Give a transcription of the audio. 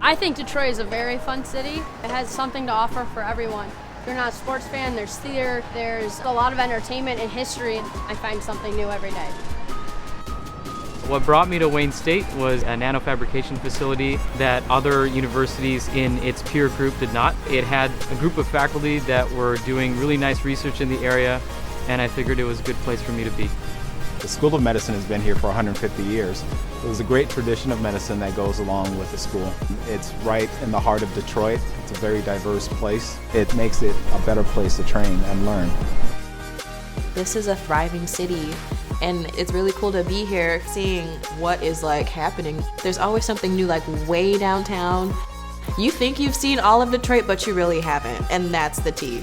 I think Detroit is a very fun city. It has something to offer for everyone. If you're not a sports fan, there's theater, there's a lot of entertainment and history, and I find something new every day. What brought me to Wayne State was a nanofabrication facility that other universities in its peer group did not. It had a group of faculty that were doing really nice research in the area, and I figured it was a good place for me to be. The School of Medicine has been here for 150 years. There's a great tradition of medicine that goes along with the school. It's right in the heart of Detroit. It's a very diverse place. It makes it a better place to train and learn. This is a thriving city, and it's really cool to be here seeing what is like happening. There's always something new, like way downtown. You think you've seen all of Detroit, but you really haven't, and that's the tea.